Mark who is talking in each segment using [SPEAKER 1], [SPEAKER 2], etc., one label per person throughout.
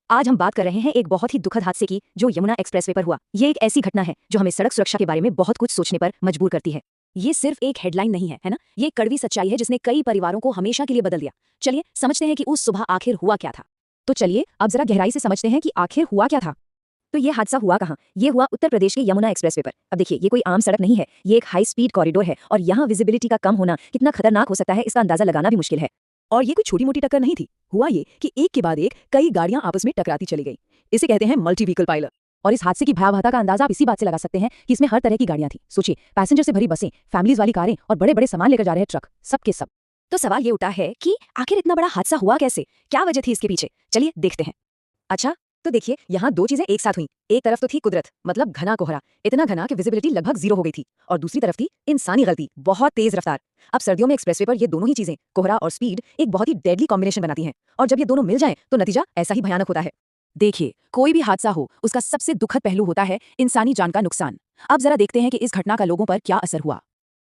[SPEAKER 1] आज हम बात कर रहे हैं एक बहुत ही दुखद हादसे की जो यमुना एक्सप्रेसवे पर हुआ। ये एक ऐसी घटना है जो हमें सड़क सुरक्षा के बारे में बहुत कुछ सोचने पर मजबूर करती है। ये सिर्फ एक हेडलाइन नहीं है, है ना? ये एक कड़वी सच्चाई है जिसने कई परिवारों को हमेशा के लिए बदल दिया। चलिए समझते हैं कि उस सुबह आखिर हुआ क्या था। तो चलिए अब जरा गहराई से समझते हैं कि आखिर हुआ क्या था। तो ये हादसा हुआ कहाँ? ये हुआ उत्तर प्रदेश के यमुना एक्सप्रेसवे पर। अब देखिए, ये कोई आम सड़क नहीं है, ये एक हाई स्पीड कॉरिडोर है और यहाँ विजिबिलिटी का कम होना कितना खतरनाक हो सकता है इसका अंदाजा लगाना भी मुश्किल है।
[SPEAKER 2] और ये कोई छोटी मोटी टक्कर नहीं थी। हुआ ये कि एक के बाद एक कई गाड़ियां आपस में टकराती चली गई। इसे कहते हैं मल्टी व्हीकल पायलट।
[SPEAKER 1] और इस हादसे की भयावहता का अंदाजा आप इसी बात से लगा सकते हैं कि इसमें हर तरह की गाड़ियां थी। सोचिए, पैसेंजर से भरी बसें, फैमिलीज वाली कारें और बड़े बड़े सामान लेकर जा रहे ट्रक, सब के सब। तो सवाल ये उठा है कि आखिर इतना बड़ा हादसा हुआ कैसे? क्या वजह थी इसके पीछे? चलिए देखते हैं। अच्छा, तो देखिए, यहाँ दो चीजें एक साथ हुई। एक तरफ तो थी कुदरत, मतलब घना कोहरा, इतना घना कि विजिबिलिटी लगभग जीरो हो गई थी। और दूसरी तरफ थी इंसानी गलती, बहुत तेज रफ्तार। अब सर्दियों में एक्सप्रेसवे पर ये दोनों ही चीजें, कोहरा और स्पीड, एक बहुत ही डेडली कॉम्बिनेशन बनाती हैं। और जब ये दोनों मिल जाएं तो नतीजा ऐसा ही भयानक होता है। देखिए, कोई भी हादसा हो, उसका सबसे दुखद पहलू होता है इंसानी जान का नुकसान। अब जरा देखते हैं कि इस घटना का लोगों पर क्या असर हुआ।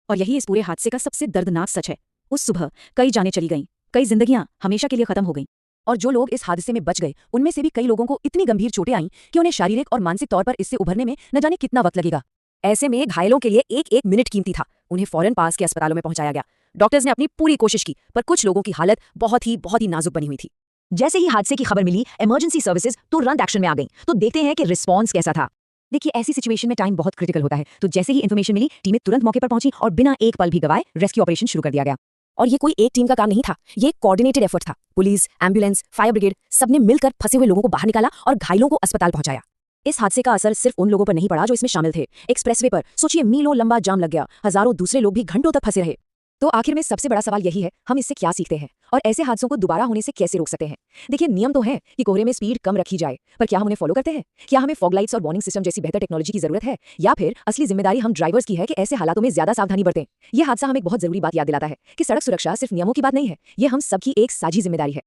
[SPEAKER 1] और यही इस पूरे हादसे का सबसे दर्दनाक सच है। उस सुबह कई जानें चली गईं, कई जिंदगियां हमेशा के लिए खत्म हो गईं। और जो लोग इस हादसे में बच गए, उनमें से भी कई लोगों को इतनी गंभीर चोटें आईं कि उन्हें शारीरिक और मानसिक तौर पर इससे उभरने में न जाने कितना वक्त लगेगा। ऐसे में घायलों के लिए एक एक मिनट कीमती था। उन्हें फौरन पास के अस्पतालों में पहुंचाया गया। डॉक्टर्स ने अपनी पूरी कोशिश की, पर कुछ लोगों की हालत बहुत ही नाजुक बनी हुई थी। जैसे ही हादसे की खबर मिली, इमरजेंसी सर्विसेज तुरंत एक्शन में आ गई। तो देखते हैं कि रिस्पॉन्स कैसा था। देखिए, ऐसी सिचुएशन में टाइम बहुत क्रिटिकल होता है, तो जैसे ही इन्फॉर्मेशन मिली, टीमें तुरंत मौके पर पहुंची और बिना एक पल भी गवाए रेस्क्यू ऑपरेशन शुरू कर दिया गया। और ये कोई एक टीम का काम नहीं था, ये एक कोऑर्डिनेटेड एफर्ट था। पुलिस, एम्बुलेंस, फायर ब्रिगेड, सबने मिलकर फंसे हुए लोगों को बाहर निकाला और घायलों को अस्पताल पहुंचाया। इस हादसे का असर सिर्फ उन लोगों पर नहीं पड़ा जो इसमें शामिल थे। एक्सप्रेसवे पर सोचिए, मीलों लंबा जाम लग गया, हजारों दूसरे लोग भी घंटों तक फंसे रहे। तो आखिर में सबसे बड़ा सवाल यही है, हम इससे क्या सीखते हैं और ऐसे हादसों को दोबारा होने से कैसे रोक सकते हैं? देखिए, नियम तो है कि कोहरे में स्पीड कम रखी जाए, पर क्या हम उन्हें फॉलो करते हैं? क्या हमें फॉग लाइट्स और वार्निंग सिस्टम जैसी बेहतर टेक्नोलॉजी की जरूरत है, या फिर असली जिम्मेदारी हम ड्राइवर्स की है कि ऐसे हालातों में ज्यादा सावधानी बरतें? यह हादसा हमें एक बहुत जरूरी बात याद दिलाता है कि सड़क सुरक्षा सिर्फ नियमों की बात नहीं है, ये हम सबकी एक साझी जिम्मेदारी है।